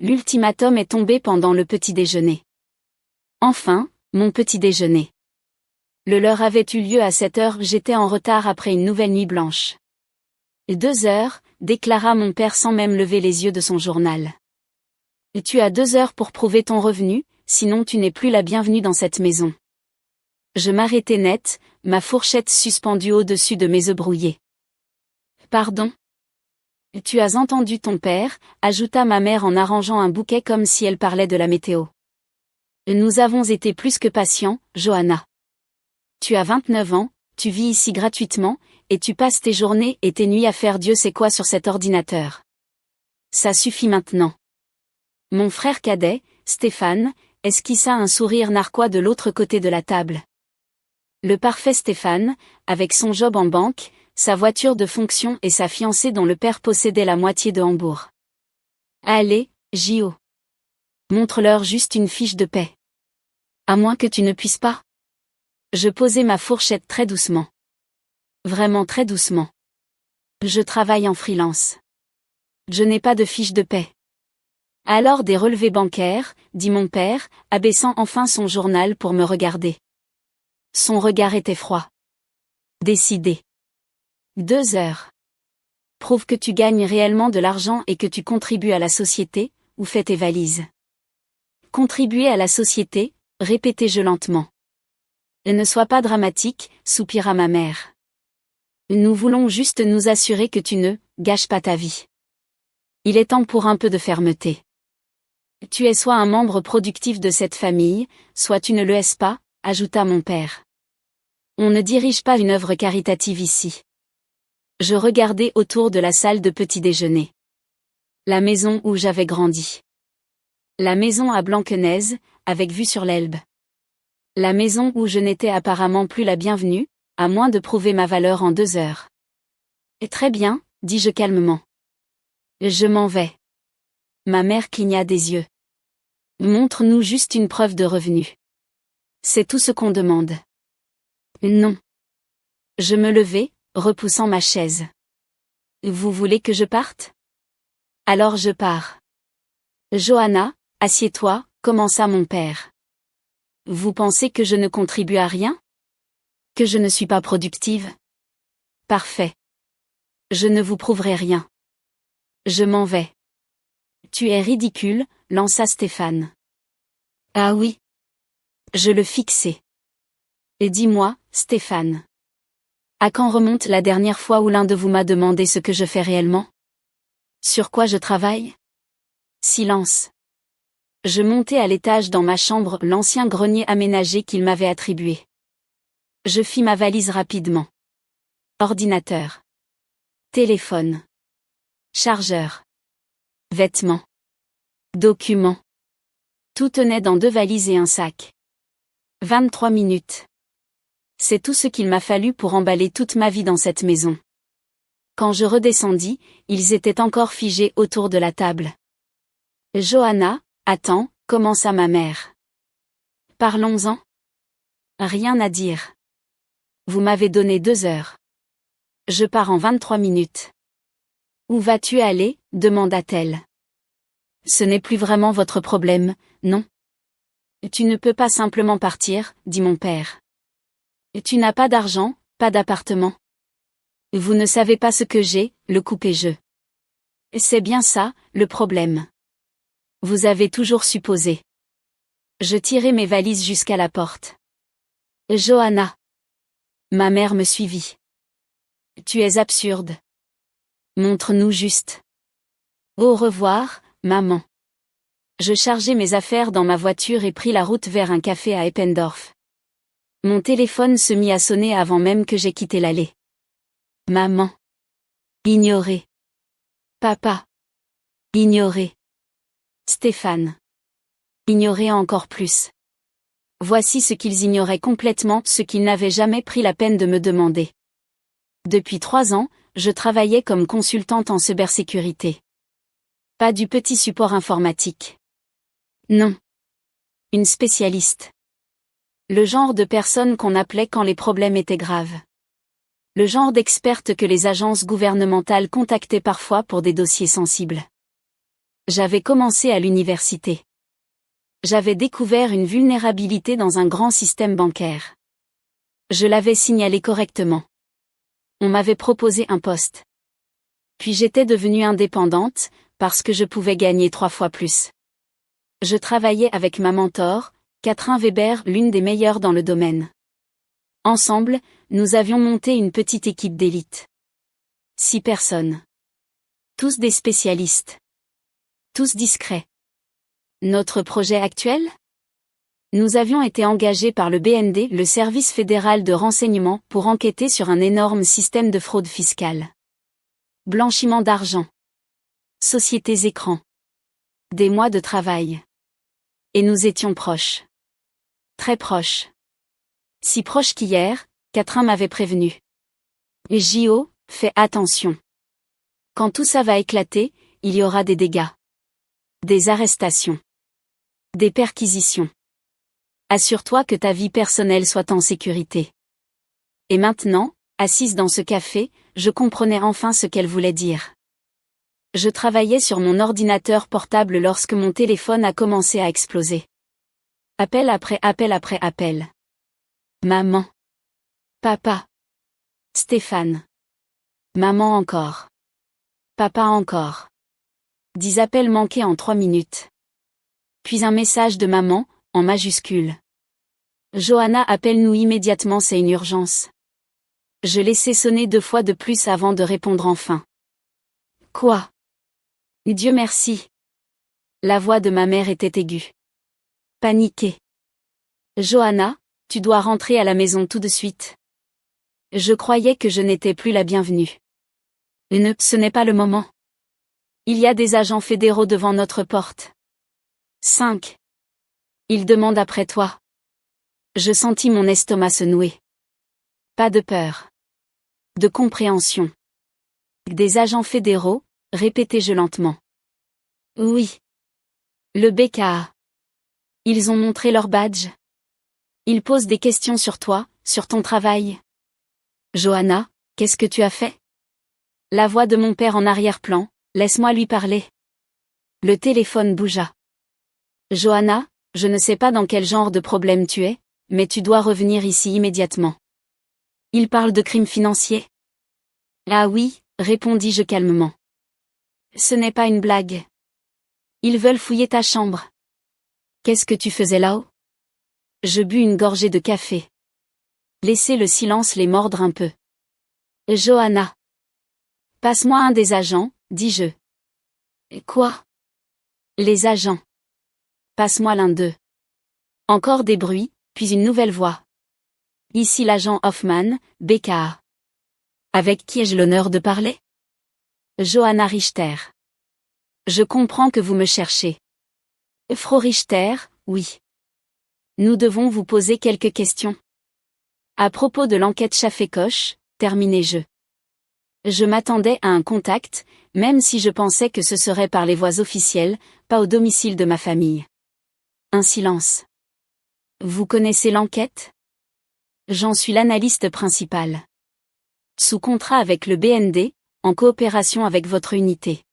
L'ultimatum est tombé pendant le petit déjeuner. Enfin, mon petit déjeuner. Le leur avait eu lieu à 7 heures, j'étais en retard après une nouvelle nuit blanche. 2 heures, déclara mon père sans même lever les yeux de son journal. Tu as 2 heures pour prouver ton revenu, sinon tu n'es plus la bienvenue dans cette maison. Je m'arrêtai net, ma fourchette suspendue au-dessus de mes œufs brouillés. Pardon? Tu as entendu ton père, ajouta ma mère en arrangeant un bouquet comme si elle parlait de la météo. Nous avons été plus que patients, Johanna. Tu as 29 ans, tu vis ici gratuitement, et tu passes tes journées et tes nuits à faire Dieu sait quoi sur cet ordinateur. Ça suffit maintenant. Mon frère cadet, Stéphane, esquissa un sourire narquois de l'autre côté de la table. Le parfait Stéphane, avec son job en banque, sa voiture de fonction et sa fiancée dont le père possédait la moitié de Hambourg. Allez, J.O. Montre-leur juste une fiche de paie. À moins que tu ne puisses pas. Je posai ma fourchette très doucement. Vraiment très doucement. Je travaille en freelance. Je n'ai pas de fiche de paie. Alors des relevés bancaires, dit mon père, abaissant enfin son journal pour me regarder. Son regard était froid. Décidé. 2 heures. Prouve que tu gagnes réellement de l'argent et que tu contribues à la société, ou fais tes valises. Contribuer à la société, répétai-je lentement. Ne sois pas dramatique, soupira ma mère. Nous voulons juste nous assurer que tu ne gâches pas ta vie. Il est temps pour un peu de fermeté. Tu es soit un membre productif de cette famille, soit tu ne le es pas, ajouta mon père. On ne dirige pas une œuvre caritative ici. Je regardai autour de la salle de petit déjeuner. La maison où j'avais grandi. La maison à Blanquenez, avec vue sur l'Elbe. La maison où je n'étais apparemment plus la bienvenue, à moins de prouver ma valeur en 2 heures. Très bien, dis-je calmement. Je m'en vais. Ma mère cligna des yeux. Montre-nous juste une preuve de revenu. C'est tout ce qu'on demande. Non. Je me levai, repoussant ma chaise. Vous voulez que je parte? Alors je pars. Johanna, assieds-toi, commença mon père. Vous pensez que je ne contribue à rien? Que je ne suis pas productive? Parfait. Je ne vous prouverai rien. Je m'en vais. Tu es ridicule, lança Stéphane. Ah oui. Je le fixai. Et dis-moi, Stéphane. À quand remonte la dernière fois où l'un de vous m'a demandé ce que je fais réellement? Sur quoi je travaille? Silence. Je montai à l'étage dans ma chambre l'ancien grenier aménagé qu'il m'avait attribué. Je fis ma valise rapidement. Ordinateur. Téléphone. Chargeur. Vêtements. Documents. Tout tenait dans 2 valises et un sac. 23 minutes. C'est tout ce qu'il m'a fallu pour emballer toute ma vie dans cette maison. Quand je redescendis, ils étaient encore figés autour de la table. Johanna, attends, commença ma mère. Parlons-en. Rien à dire. Vous m'avez donné 2 heures. Je pars en 23 minutes. Où vas-tu aller? Demanda-t-elle. Ce n'est plus vraiment votre problème, non? Tu ne peux pas simplement partir, dit mon père. Tu n'as pas d'argent, pas d'appartement. Vous ne savez pas ce que j'ai, le coupai-je. C'est bien ça, le problème. Vous avez toujours supposé. Je tirai mes valises jusqu'à la porte. Johanna. Ma mère me suivit. Tu es absurde. Montre-nous juste. Au revoir, maman. Je chargeai mes affaires dans ma voiture et pris la route vers un café à Eppendorf. Mon téléphone se mit à sonner avant même que j'aie quitté l'allée. Maman. Ignoré. Papa. Ignoré. Stéphane. Ignoré encore plus. Voici ce qu'ils ignoraient complètement, ce qu'ils n'avaient jamais pris la peine de me demander. Depuis 3 ans, je travaillais comme consultante en cybersécurité. Pas du petit support informatique. Non. Une spécialiste. Le genre de personne qu'on appelait quand les problèmes étaient graves. Le genre d'experte que les agences gouvernementales contactaient parfois pour des dossiers sensibles. J'avais commencé à l'université. J'avais découvert une vulnérabilité dans un grand système bancaire. Je l'avais signalé correctement. On m'avait proposé un poste. Puis j'étais devenue indépendante, parce que je pouvais gagner 3 fois plus. Je travaillais avec ma mentor, Catherine Weber, l'une des meilleures dans le domaine. Ensemble, nous avions monté une petite équipe d'élite. 6 personnes. Tous des spécialistes. Tous discrets. Notre projet actuel ? Nous avions été engagés par le BND, le Service fédéral de renseignement, pour enquêter sur un énorme système de fraude fiscale. Blanchiment d'argent. Sociétés écrans. Des mois de travail. Et nous étions proches. Très proches. Si proches qu'hier, Catherine m'avait prévenu. J.O., fais attention. Quand tout ça va éclater, il y aura des dégâts. Des arrestations. Des perquisitions. Assure-toi que ta vie personnelle soit en sécurité. Et maintenant, assise dans ce café, je comprenais enfin ce qu'elle voulait dire. Je travaillais sur mon ordinateur portable lorsque mon téléphone a commencé à exploser. Appel après appel après appel. Maman. Papa. Stéphane. Maman encore. Papa encore. 10 appels manqués en 3 minutes. Puis un message de maman, en majuscule. Johanna, appelle-nous immédiatement, c'est une urgence. Je laissais sonner 2 fois de plus avant de répondre enfin. Quoi ? Dieu merci. La voix de ma mère était aiguë. Paniquée. Johanna, tu dois rentrer à la maison tout de suite. Je croyais que je n'étais plus la bienvenue. Ce n'est pas le moment. Il y a des agents fédéraux devant notre porte. 5. Ils demandent après toi. Je sentis mon estomac se nouer. Pas de peur. De compréhension. Des agents fédéraux, répétai-je lentement. Oui. Le BKA. Ils ont montré leur badge. Ils posent des questions sur toi, sur ton travail. Johanna, qu'est-ce que tu as fait ? La voix de mon père en arrière-plan, laisse-moi lui parler. Le téléphone bougea. Johanna, je ne sais pas dans quel genre de problème tu es, mais tu dois revenir ici immédiatement. Il parle de crimes financiers. Ah oui, répondis-je calmement. Ce n'est pas une blague. Ils veulent fouiller ta chambre. Qu'est-ce que tu faisais là-haut ? Je bus une gorgée de café. Laissez le silence les mordre un peu. Johanna. Passe-moi un des agents, dis-je. Quoi ? Les agents. Passe-moi l'un d'eux. Encore des bruits, puis une nouvelle voix. Ici l'agent Hoffman, BKA. Avec qui ai-je l'honneur de parler ? Johanna Richter. Je comprends que vous me cherchez. Frau Richter, oui. Nous devons vous poser quelques questions. À propos de l'enquête Chaffé-Coche, terminai-je. Je m'attendais à un contact, même si je pensais que ce serait par les voies officielles, pas au domicile de ma famille. Un silence. Vous connaissez l'enquête ? J'en suis l'analyste principal. Sous contrat avec le BND, en coopération avec votre unité.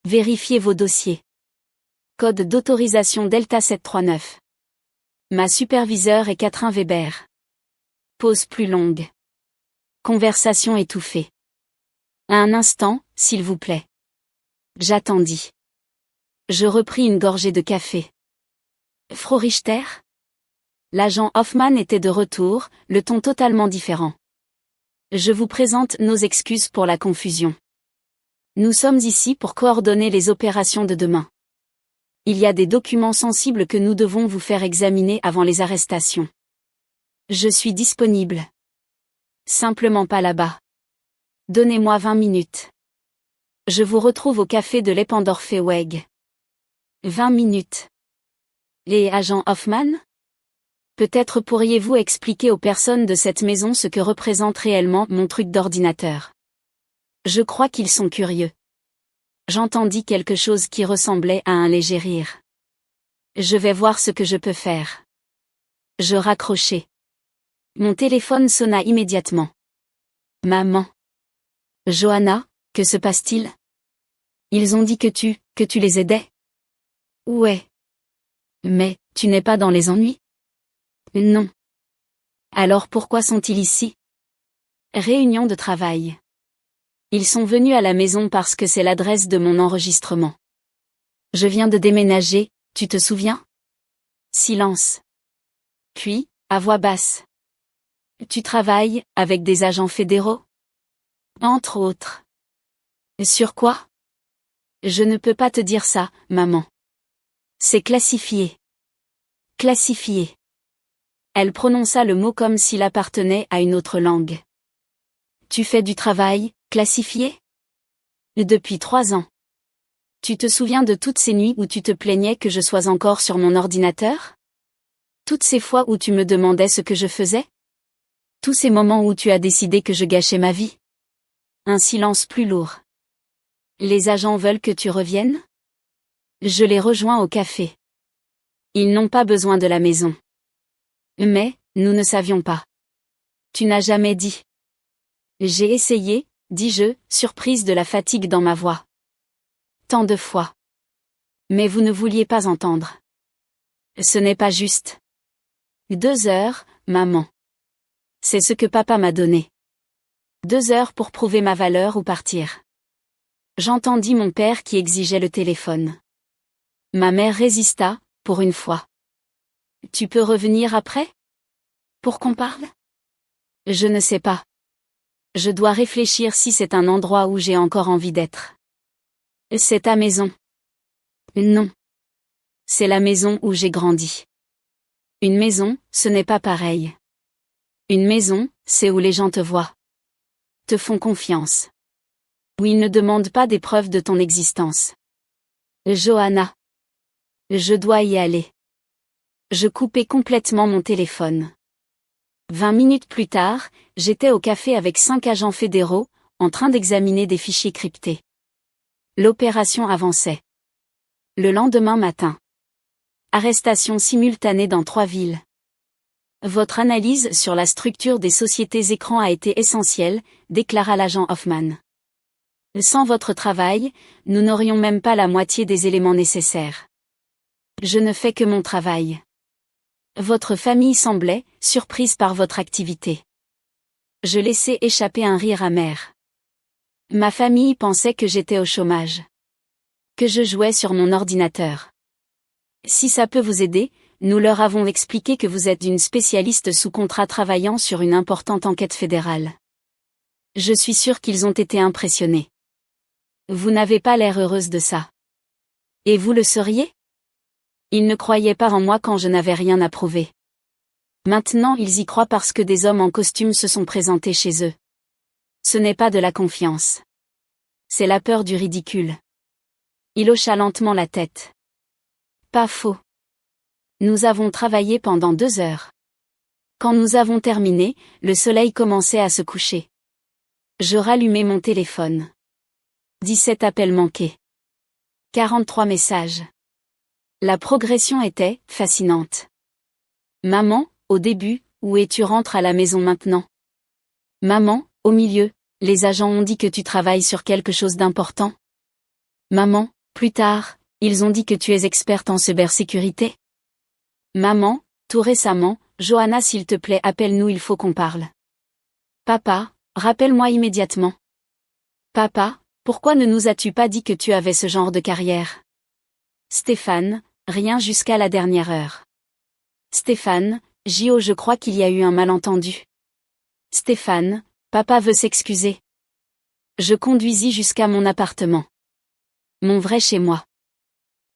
Vérifiez vos dossiers. Code d'autorisation Delta 739. Ma superviseure est Catherine Weber. Pause plus longue. Conversation étouffée. Un instant, s'il vous plaît. J'attendis. Je repris une gorgée de café. Frau Richter ? L'agent Hoffman était de retour, le ton totalement différent. Je vous présente nos excuses pour la confusion. Nous sommes ici pour coordonner les opérations de demain. Il y a des documents sensibles que nous devons vous faire examiner avant les arrestations. Je suis disponible. Simplement pas là-bas. Donnez-moi 20 minutes. Je vous retrouve au café de l'Eppendorfer-Weg. 20 minutes. Les agents Hoffman ? Peut-être pourriez-vous expliquer aux personnes de cette maison ce que représente réellement mon truc d'ordinateur. Je crois qu'ils sont curieux. J'entendis quelque chose qui ressemblait à un léger rire. Je vais voir ce que je peux faire. Je raccrochai. Mon téléphone sonna immédiatement. Maman. Johanna, que se passe-t-il ? Ils ont dit que tu les aidais. Ouais. Mais, tu n'es pas dans les ennuis? Non. Alors pourquoi sont-ils ici? Réunion de travail. Ils sont venus à la maison parce que c'est l'adresse de mon enregistrement. Je viens de déménager, tu te souviens? Silence. Puis, à voix basse. Tu travailles avec des agents fédéraux? Entre autres. Sur quoi? Je ne peux pas te dire ça, maman. C'est classifié. Classifié. Elle prononça le mot comme s'il appartenait à une autre langue. Tu fais du travail, classifié? Depuis 3 ans. Tu te souviens de toutes ces nuits où tu te plaignais que je sois encore sur mon ordinateur? Toutes ces fois où tu me demandais ce que je faisais? Tous ces moments où tu as décidé que je gâchais ma vie? Un silence plus lourd. Les agents veulent que tu reviennes? Je les rejoins au café. Ils n'ont pas besoin de la maison. Mais, nous ne savions pas. Tu n'as jamais dit. J'ai essayé, dis-je, surprise de la fatigue dans ma voix. Tant de fois. Mais vous ne vouliez pas entendre. Ce n'est pas juste. 2 heures, maman. C'est ce que papa m'a donné. 2 heures pour prouver ma valeur ou partir. J'entendis mon père qui exigeait le téléphone. Ma mère résista, pour une fois. Tu peux revenir après? Pour qu'on parle? Je ne sais pas. Je dois réfléchir si c'est un endroit où j'ai encore envie d'être. C'est ta maison. Non. C'est la maison où j'ai grandi. Une maison, ce n'est pas pareil. Une maison, c'est où les gens te voient. Te font confiance. Où ils ne demandent pas des preuves de ton existence. Johanna. Je dois y aller. Je coupai complètement mon téléphone. 20 minutes plus tard, j'étais au café avec 5 agents fédéraux, en train d'examiner des fichiers cryptés. L'opération avançait. Le lendemain matin. Arrestation simultanée dans 3 villes. Votre analyse sur la structure des sociétés écrans a été essentielle, déclara l'agent Hoffman. Sans votre travail, nous n'aurions même pas la moitié des éléments nécessaires. Je ne fais que mon travail. Votre famille semblait, surprise par votre activité. Je laissai échapper un rire amer. Ma famille pensait que j'étais au chômage. Que je jouais sur mon ordinateur. Si ça peut vous aider, nous leur avons expliqué que vous êtes une spécialiste sous contrat travaillant sur une importante enquête fédérale. Je suis sûre qu'ils ont été impressionnés. Vous n'avez pas l'air heureuse de ça. Et vous le seriez? Ils ne croyaient pas en moi quand je n'avais rien à prouver. Maintenant ils y croient parce que des hommes en costume se sont présentés chez eux. Ce n'est pas de la confiance. C'est la peur du ridicule. Il hocha lentement la tête. Pas faux. Nous avons travaillé pendant 2 heures. Quand nous avons terminé, le soleil commençait à se coucher. Je rallumai mon téléphone. 17 appels manqués. 43 messages. La progression était fascinante. Maman, au début, où es-tu? Rentre à la maison maintenant. Maman, au milieu, les agents ont dit que tu travailles sur quelque chose d'important. Maman, plus tard, ils ont dit que tu es experte en cybersécurité. Maman, tout récemment, Johanna s'il te plaît appelle-nous, il faut qu'on parle. Papa, rappelle-moi immédiatement. Papa, pourquoi ne nous as-tu pas dit que tu avais ce genre de carrière? Stéphane, rien jusqu'à la dernière heure. Stéphane, Jo, je crois qu'il y a eu un malentendu. Stéphane, papa veut s'excuser. Je conduisis jusqu'à mon appartement. Mon vrai chez moi.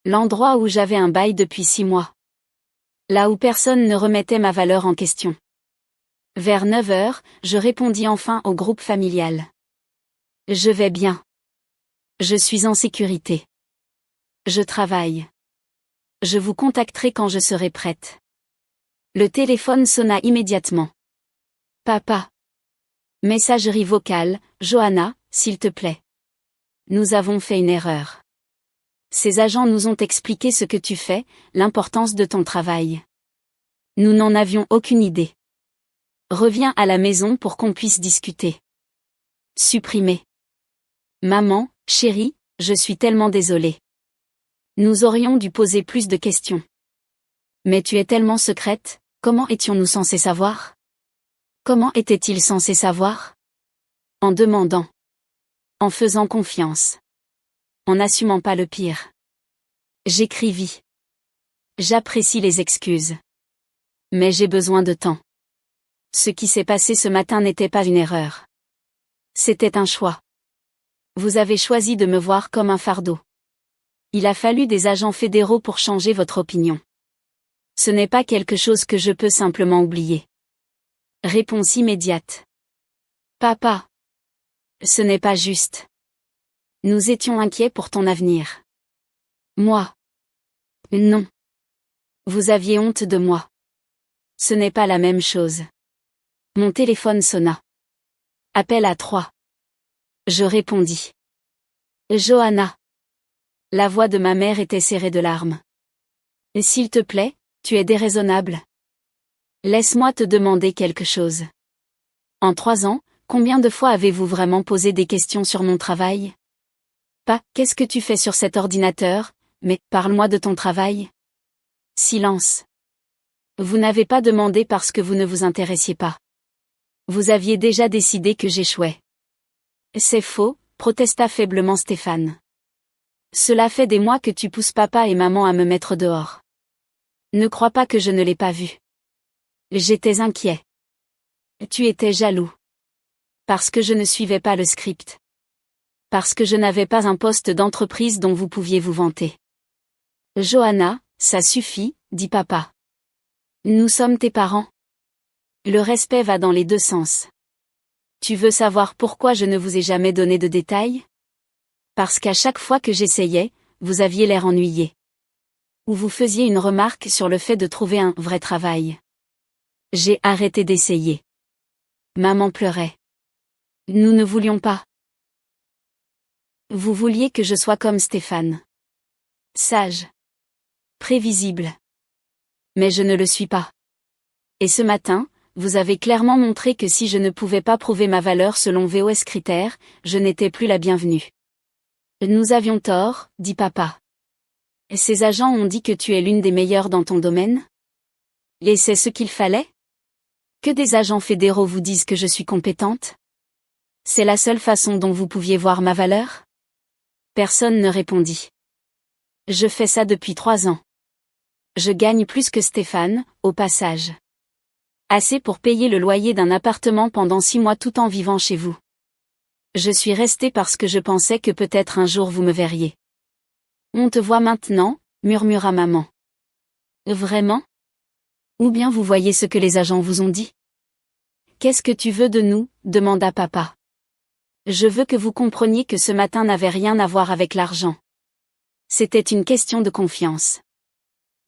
L'endroit où j'avais un bail depuis 6 mois. Là où personne ne remettait ma valeur en question. Vers 9 heures, je répondis enfin au groupe familial. Je vais bien. Je suis en sécurité. Je travaille. Je vous contacterai quand je serai prête. Le téléphone sonna immédiatement. Papa. Messagerie vocale, Johanna, s'il te plaît. Nous avons fait une erreur. Ces agents nous ont expliqué ce que tu fais, l'importance de ton travail. Nous n'en avions aucune idée. Reviens à la maison pour qu'on puisse discuter. Supprimer. Maman, chérie, Je suis tellement désolée. Nous aurions dû poser plus de questions. Mais tu es tellement secrète, comment étions-nous censés savoir? Comment était-il censé savoir? En demandant. En faisant confiance. En n'assumant pas le pire. J'écrivis. J'apprécie les excuses. Mais j'ai besoin de temps. Ce qui s'est passé ce matin n'était pas une erreur. C'était un choix. Vous avez choisi de me voir comme un fardeau. Il a fallu des agents fédéraux pour changer votre opinion. Ce n'est pas quelque chose que je peux simplement oublier. Réponse immédiate. Papa. Ce n'est pas juste. Nous étions inquiets pour ton avenir. Moi. Non. Vous aviez honte de moi. Ce n'est pas la même chose. Mon téléphone sonna. Appel à 3. Je répondis. Johanna. La voix de ma mère était serrée de larmes. S'il te plaît, tu es déraisonnable. Laisse-moi te demander quelque chose. En 3 ans, combien de fois avez-vous vraiment posé des questions sur mon travail? Pas, qu'est-ce que tu fais sur cet ordinateur, mais, parle-moi de ton travail. Silence. Vous n'avez pas demandé parce que vous ne vous intéressiez pas. Vous aviez déjà décidé que j'échouais. C'est faux, protesta faiblement Stéphane. Cela fait des mois que tu pousses papa et maman à me mettre dehors. Ne crois pas que je ne l'ai pas vu. J'étais inquiet. Tu étais jaloux. Parce que je ne suivais pas le script. Parce que je n'avais pas un poste d'entreprise dont vous pouviez vous vanter. Johanna, ça suffit, dit papa. Nous sommes tes parents. Le respect va dans les 2 sens. Tu veux savoir pourquoi je ne vous ai jamais donné de détails? Parce qu'à chaque fois que j'essayais, vous aviez l'air ennuyé. Ou vous faisiez une remarque sur le fait de trouver un vrai travail. J'ai arrêté d'essayer. Maman pleurait. Nous ne voulions pas. Vous vouliez que je sois comme Stéphane. Sage. Prévisible. Mais je ne le suis pas. Et ce matin, vous avez clairement montré que si je ne pouvais pas prouver ma valeur selon VOS critères, je n'étais plus la bienvenue. Nous avions tort, dit papa. Ces agents ont dit que tu es l'une des meilleures dans ton domaine? Et c'est ce qu'il fallait? Que des agents fédéraux vous disent que je suis compétente? C'est la seule façon dont vous pouviez voir ma valeur? Personne ne répondit. Je fais ça depuis 3 ans. Je gagne plus que Stéphane, au passage. Assez pour payer le loyer d'un appartement pendant 6 mois tout en vivant chez vous. Je suis restée parce que je pensais que peut-être un jour vous me verriez. On te voit maintenant, murmura maman. Vraiment? Ou bien vous voyez ce que les agents vous ont dit? Qu'est-ce que tu veux de nous? Demanda papa. Je veux que vous compreniez que ce matin n'avait rien à voir avec l'argent. C'était une question de confiance.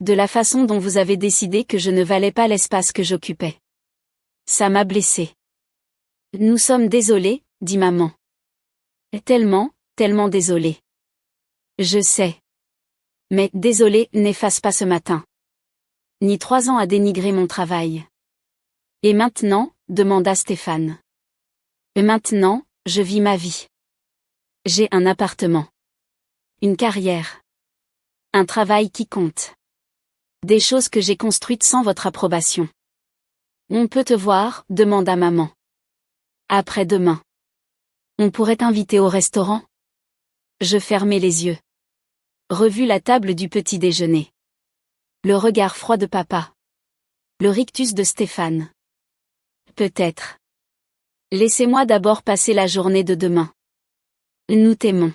De la façon dont vous avez décidé que je ne valais pas l'espace que j'occupais. Ça m'a blessée. Nous sommes désolés, dit maman. Tellement, tellement désolés. Je sais. Mais désolé n'efface pas ce matin. Ni 3 ans à dénigrer mon travail. Et maintenant, demanda Stéphane. Et maintenant, je vis ma vie. J'ai un appartement. Une carrière. Un travail qui compte. Des choses que j'ai construites sans votre approbation. On peut te voir, demanda maman. Après-demain. On pourrait t'inviter au restaurant? Je fermai les yeux. Revu la table du petit déjeuner. Le regard froid de papa. Le rictus de Stéphane. Peut-être. Laissez-moi d'abord passer la journée de demain. Nous t'aimons.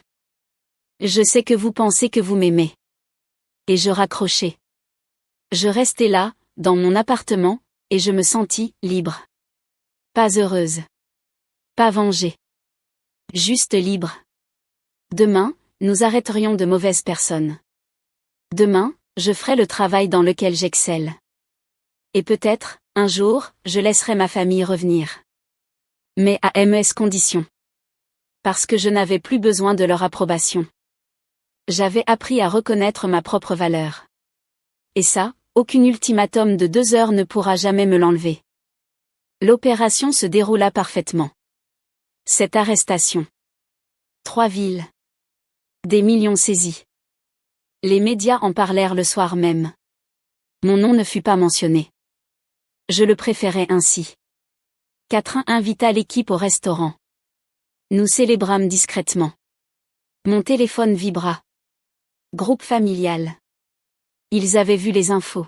Je sais que vous pensez que vous m'aimez. Et je raccrochai. Je restai là, dans mon appartement, et je me sentis libre. Pas heureuse. Pas vengée. Juste libre. Demain, nous arrêterions de mauvaises personnes. Demain, je ferai le travail dans lequel j'excelle. Et peut-être, un jour, je laisserai ma famille revenir. Mais à mes conditions. Parce que je n'avais plus besoin de leur approbation. J'avais appris à reconnaître ma propre valeur. Et ça, aucun ultimatum de 2 heures ne pourra jamais me l'enlever. L'opération se déroula parfaitement. Cette arrestation. 3 villes. Des millions saisis. Les médias en parlèrent le soir même. Mon nom ne fut pas mentionné. Je le préférais ainsi. Catherine invita l'équipe au restaurant. Nous célébrâmes discrètement. Mon téléphone vibra. Groupe familial. Ils avaient vu les infos.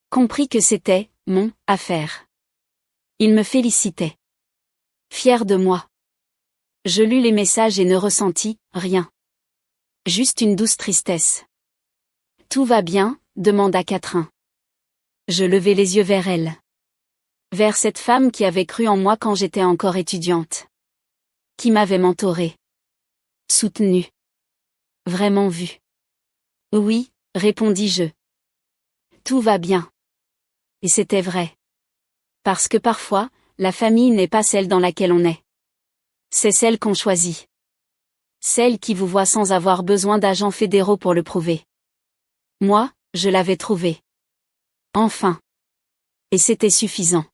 Compris que c'était mon affaire. Ils me félicitaient. Fiers de moi. Je lus les messages et ne ressentis rien. Juste une douce tristesse. Tout va bien, demanda Catherine. Je levai les yeux vers elle. Vers cette femme qui avait cru en moi quand j'étais encore étudiante. Qui m'avait mentorée. Soutenue. Vraiment vue. Oui, répondis-je. Tout va bien. Et c'était vrai. Parce que parfois, la famille n'est pas celle dans laquelle on est. C'est celle qu'on choisit. Celle qui vous voit sans avoir besoin d'agents fédéraux pour le prouver. Moi, je l'avais trouvé. Enfin. Et c'était suffisant.